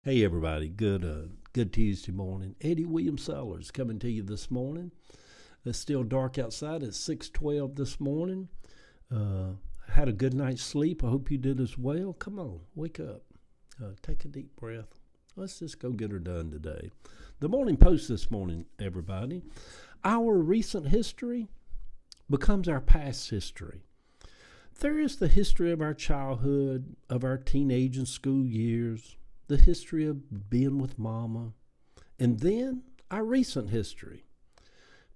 Hey everybody, good Tuesday morning. Eddie William Sellers coming to you this morning. It's still dark outside. It's 6:12 this morning. Had a good night's sleep. I hope you did as well. Come on, wake up. Take a deep breath. Let's just go get her done today. The Morning Post this morning, everybody. Our recent history becomes our past history. There is the history of our childhood, of our teenage and school years, the history of being with mama, and then our recent history.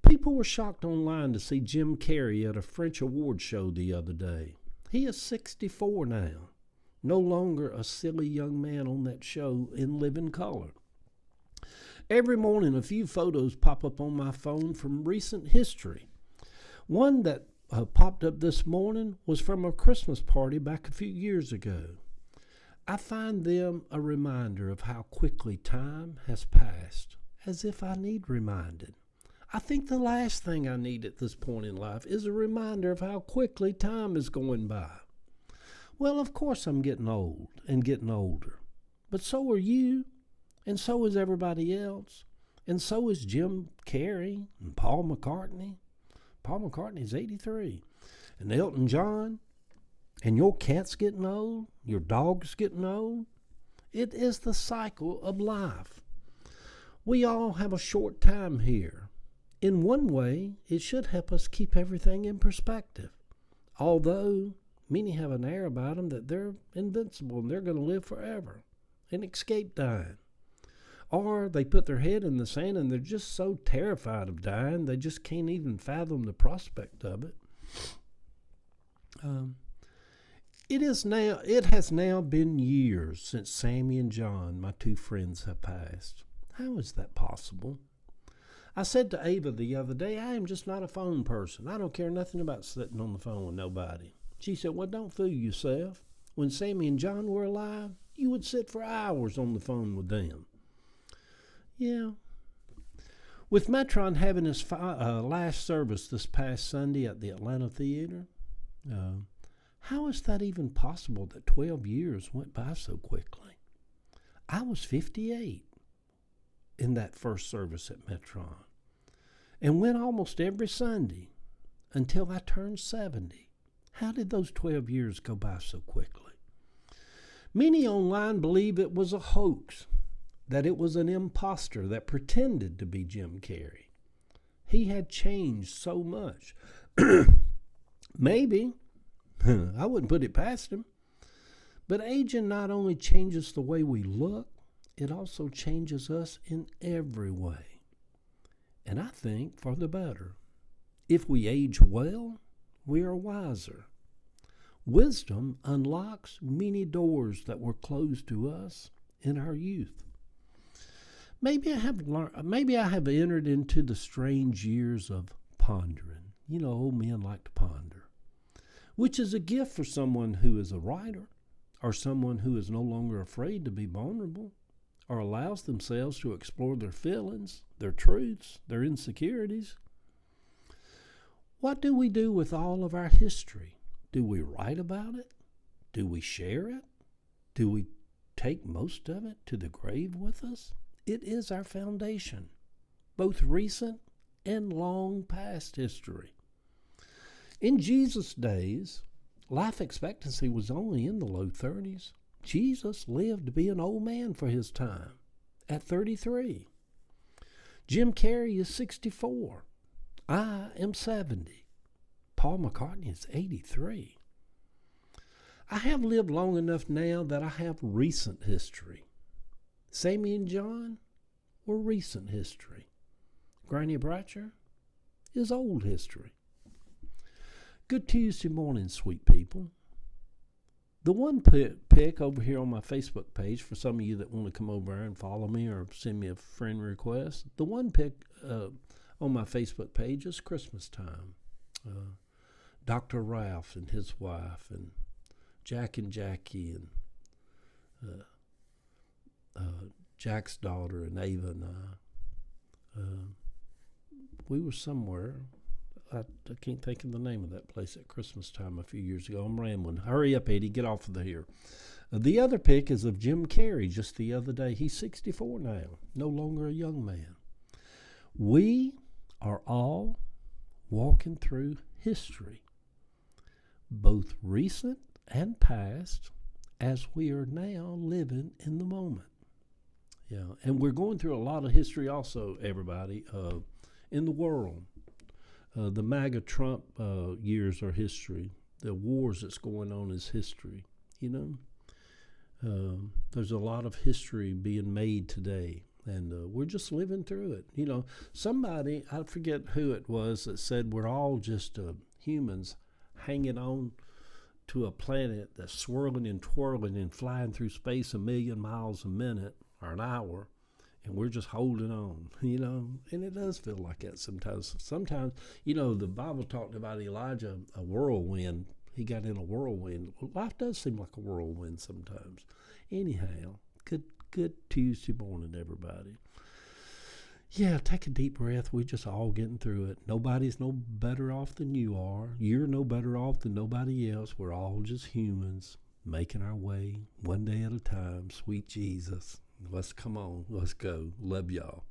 People were shocked online to see Jim Carrey at a French award show the other day. He is 64 now, no longer a silly young man on that show in living color. Every morning, a few photos pop up on my phone from recent history. One that popped up this morning was from a Christmas party back a few years ago. I find them a reminder of how quickly time has passed, as if I need reminded. I think the last thing I need at this point in life is a reminder of how quickly time is going by. Well, of course I'm getting old and getting older, but so are you, and so is everybody else, and so is Jim Carrey and Paul McCartney. Paul McCartney's 83, and Elton John. And your cat's getting old, your dog's getting old. It is the cycle of life. We all have a short time here. In one way, it should help us keep everything in perspective. Although many have an air about them that they're invincible and they're going to live forever and escape dying. Or they put their head in the sand and they're just so terrified of dying they just can't even fathom the prospect of it. It has now been years since Sammy and John, my two friends, have passed. How is that possible? I said to Ava the other day, I am just not a phone person. I don't care nothing about sitting on the phone with nobody. She said, well, don't fool yourself. When Sammy and John were alive, you would sit for hours on the phone with them. Yeah. With Metron having his last service this past Sunday at the Atlanta Theater, how is that even possible that 12 years went by so quickly? I was 58 in that first service at Metron and went almost every Sunday until I turned 70. How did those 12 years go by so quickly? Many online believe it was a hoax, that it was an imposter that pretended to be Jim Carrey. He had changed so much. Maybe. I wouldn't put it past him. But aging not only changes the way we look, it also changes us in every way. And I think for the better. If we age well, we are wiser. Wisdom unlocks many doors that were closed to us in our youth. Maybe I have entered into the strange years of pondering. You know, old men like to ponder, which is a gift for someone who is a writer or someone who is no longer afraid to be vulnerable or allows themselves to explore their feelings, their truths, their insecurities. What do we do with all of our history? Do we write about it? Do we share it? Do we take most of it to the grave with us? It is our foundation, both recent and long past history. In Jesus' days, life expectancy was only in the low 30s. Jesus lived to be an old man for his time at 33. Jim Carrey is 64. I am 70. Paul McCartney is 83. I have lived long enough now that I have recent history. Sammy and John were recent history. Granny Bratcher is old history. Good Tuesday morning, sweet people. The one pick over here on my Facebook page, for some of you that want to come over and follow me or send me a friend request, the one pick on my Facebook page is Christmas time. Dr. Ralph and his wife and Jack and Jackie and Jack's daughter and Ava and I. We were somewhere. I can't think of the name of that place at Christmas time a few years ago. I'm rambling. Hurry up, Eddie. Get off of here. The other pick is of Jim Carrey just the other day. He's 64 now, no longer a young man. We are all walking through history, both recent and past, as we are now living in the moment. Yeah, and we're going through a lot of history also, everybody, in the world. The MAGA Trump years are history. The wars that's going on is history, you know. There's a lot of history being made today, and we're just living through it. You know, somebody, I forget who it was, that said we're all just humans hanging on to a planet that's swirling and twirling and flying through space 1,000,000 miles a minute or an hour, and we're just holding on, you know. And it does feel like that sometimes. Sometimes, you know, the Bible talked about Elijah, a whirlwind. He got in a whirlwind. Life does seem like a whirlwind sometimes. Anyhow, good Tuesday morning, everybody. Yeah, take a deep breath. We're just all getting through it. Nobody's no better off than you are. You're no better off than nobody else. We're all just humans making our way one day at a time. Sweet Jesus. Let's come on. Let's go. Love y'all.